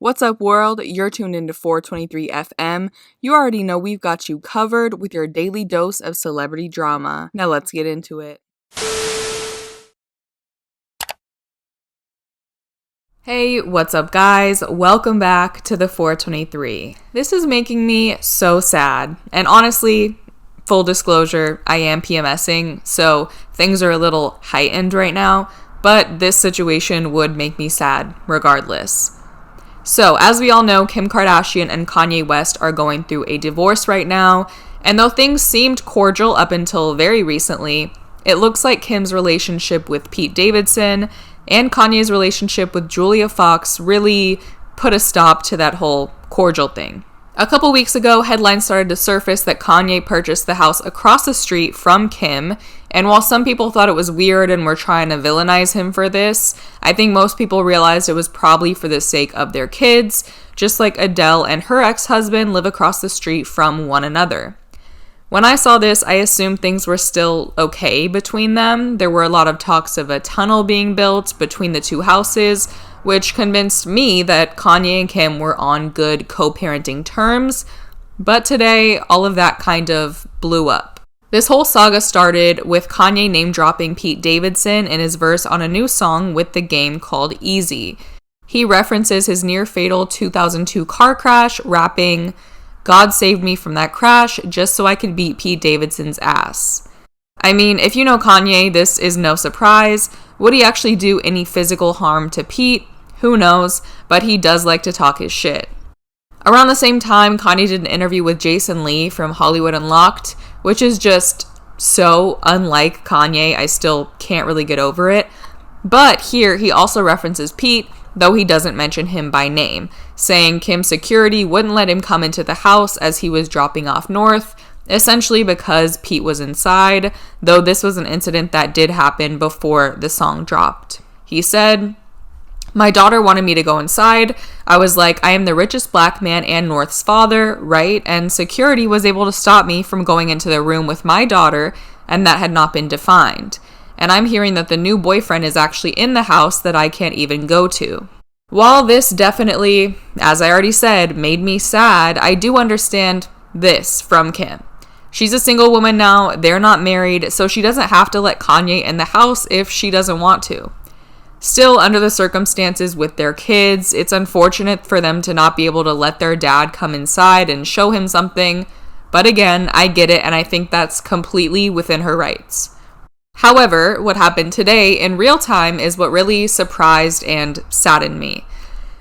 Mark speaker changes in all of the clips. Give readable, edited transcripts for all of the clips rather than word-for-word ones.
Speaker 1: What's up, world? You're tuned into 423 FM. You already know we've got you covered with your daily dose of celebrity drama. Now let's get into it. Hey, what's up, guys? Welcome back to the 423. This is making me so sad. And honestly, full disclosure, I am PMSing, so things are a little heightened right now, but this situation would make me sad regardless. So, as we all know, Kim Kardashian and Kanye West are going through a divorce right now, and though things seemed cordial up until very recently, it looks like Kim's relationship with Pete Davidson and Kanye's relationship with Julia Fox really put a stop to that whole cordial thing. A couple weeks ago, headlines started to surface that Kanye purchased the house across the street from Kim, and while some people thought it was weird and were trying to villainize him for this, I think most people realized it was probably for the sake of their kids, just like Adele and her ex-husband live across the street from one another. When I saw this, I assumed things were still okay between them. There were a lot of talks of a tunnel being built between the two houses, which convinced me that Kanye and Kim were on good co-parenting terms. But today, all of that kind of blew up. This whole saga started with Kanye name-dropping Pete Davidson in his verse on a new song with The Game called Easy. He references his near-fatal 2002 car crash, rapping, "God saved me from that crash just so I could beat Pete Davidson's ass." I mean, if you know Kanye, this is no surprise. Would he actually do any physical harm to Pete? Who knows, but he does like to talk his shit. Around the same time, Kanye did an interview with Jason Lee from Hollywood Unlocked, which is just so unlike Kanye. I still can't really get over it. But here, he also references Pete, though he doesn't mention him by name, saying Kim's security wouldn't let him come into the house as he was dropping off north, essentially because Pete was inside, though this was an incident that did happen before the song dropped. He said, "My daughter wanted me to go inside. I was like, I am the richest black man and North's father, right? And security was able to stop me from going into the room with my daughter, and that had not been defined. And I'm hearing that the new boyfriend is actually in the house that I can't even go to." While this definitely, as I already said, made me sad, I do understand this from Kim. She's a single woman now, they're not married, so she doesn't have to let Kanye in the house if she doesn't want to. Still, under the circumstances with their kids, it's unfortunate for them to not be able to let their dad come inside and show him something, but again, I get it and I think that's completely within her rights. However, what happened today in real time is what really surprised and saddened me.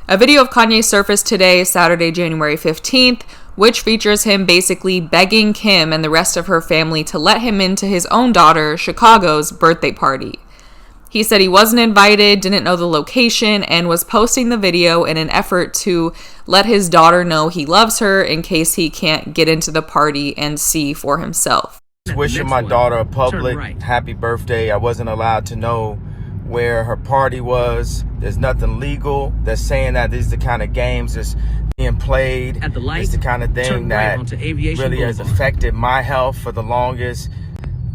Speaker 1: A video of Kanye surfaced today, Saturday, January 15th, which features him basically begging Kim and the rest of her family to let him into his own daughter, Chicago's, birthday party. He said he wasn't invited, didn't know the location, and was posting the video in an effort to let his daughter know he loves her in case he can't get into the party and see for himself.
Speaker 2: Wishing my daughter a public happy birthday. I wasn't allowed to know where her party was. There's nothing legal that's saying that these are the kind of games that's being played. It's the kind of thing that really has affected my health for the longest.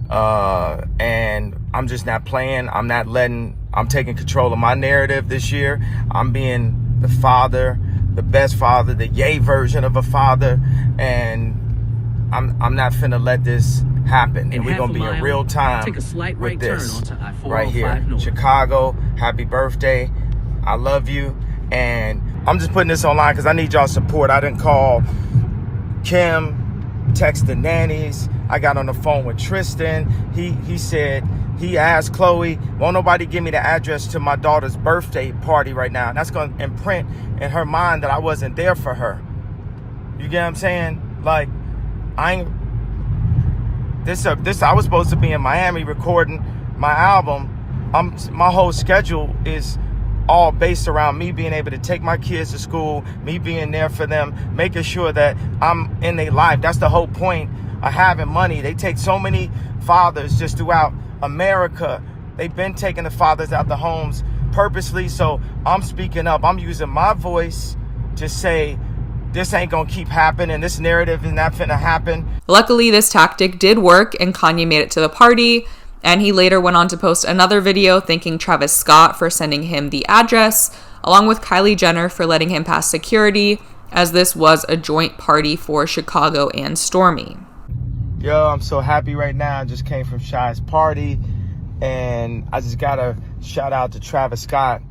Speaker 2: And I'm just not playing. I'm taking control of my narrative this year. I'm being the father, the best father, the yay version of a father. And I'm not finna let this happen. And we're gonna be in real time with this right here. Chicago, happy birthday. I love you. And I'm just putting this online because I need y'all support. I didn't call Kim, text the nannies. I got on the phone with Tristan. He said, he asked Chloe, won't nobody give me the address to my daughter's birthday party right now? And that's going to imprint in her mind that I wasn't there for her. You get what I'm saying? Like, I was supposed to be in Miami recording my album. My whole schedule is all based around me being able to take my kids to school, me being there for them, making sure that I'm in their life. That's the whole point of having money. They take so many fathers just throughout America. They've been taking the fathers out the homes purposely. So I'm speaking up. I'm using my voice to say, this ain't gonna keep happening. This narrative is not finna happen.
Speaker 1: Luckily, this tactic did work and Kanye made it to the party. And he later went on to post another video thanking Travis Scott for sending him the address, along with Kylie Jenner for letting him pass security, as this was a joint party for Chicago and Stormi.
Speaker 2: Yo, I'm so happy right now. I just came from Shy's party, and I just got to shout out to Travis Scott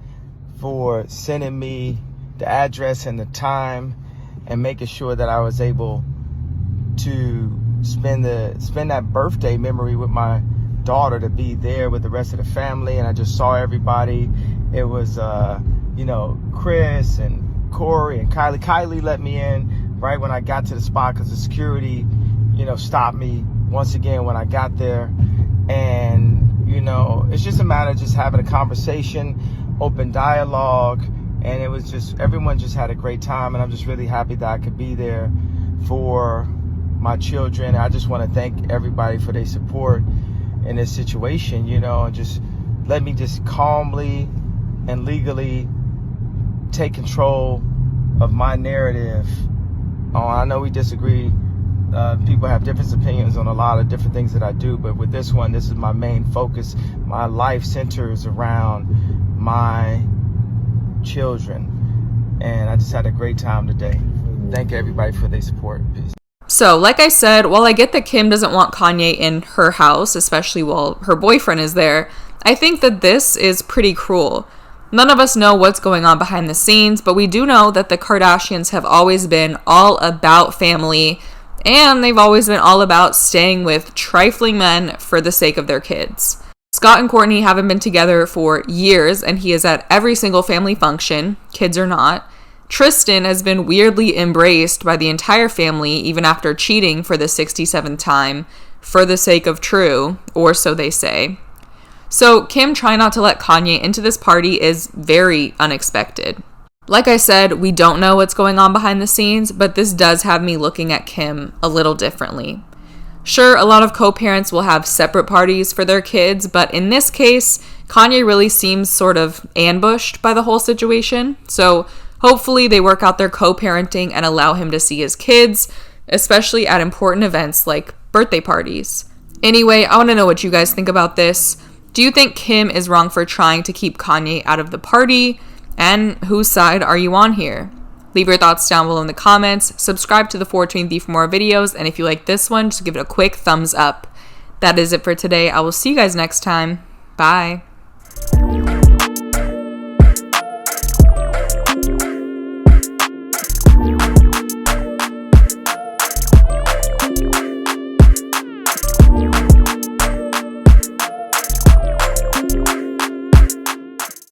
Speaker 2: for sending me the address and the time and making sure that I was able to spend that birthday memory with my daughter, to be there with the rest of the family. And I just saw everybody. It was Chris and Corey and Kylie. Kylie let me in right when I got to the spot because the security stopped me once again when I got there. And it's just a matter of just having a conversation, open dialogue, and it was just, everyone just had a great time. And I'm just really happy that I could be there for my children. I just want to thank everybody for their support in this situation, and just let me just calmly and legally take control of my narrative. I know we disagree. People have different opinions on a lot of different things that I do, but with this one, this is my main focus. My life centers around my children, and I just had a great time today. Thank everybody for their support. Peace.
Speaker 1: So, like I said, while I get that Kim doesn't want Kanye in her house, especially while her boyfriend is there, I think that this is pretty cruel. None of us know what's going on behind the scenes, but we do know that the Kardashians have always been all about family, and they've always been all about staying with trifling men for the sake of their kids. Scott and Kourtney haven't been together for years, and he is at every single family function, kids or not. Tristan has been weirdly embraced by the entire family, even after cheating for the 67th time, for the sake of True, or so they say. So Kim trying not to let Kanye into this party is very unexpected. Like I said, we don't know what's going on behind the scenes, but this does have me looking at Kim a little differently. Sure, a lot of co-parents will have separate parties for their kids, but in this case, Kanye really seems sort of ambushed by the whole situation. So hopefully they work out their co-parenting and allow him to see his kids, especially at important events like birthday parties. Anyway, I want to know what you guys think about this. Do you think Kim is wrong for trying to keep Kanye out of the party? And whose side are you on here? Leave your thoughts down below in the comments. Subscribe to the 423 for more videos. And if you like this one, just give it a quick thumbs up. That is it for today. I will see you guys next time. Bye.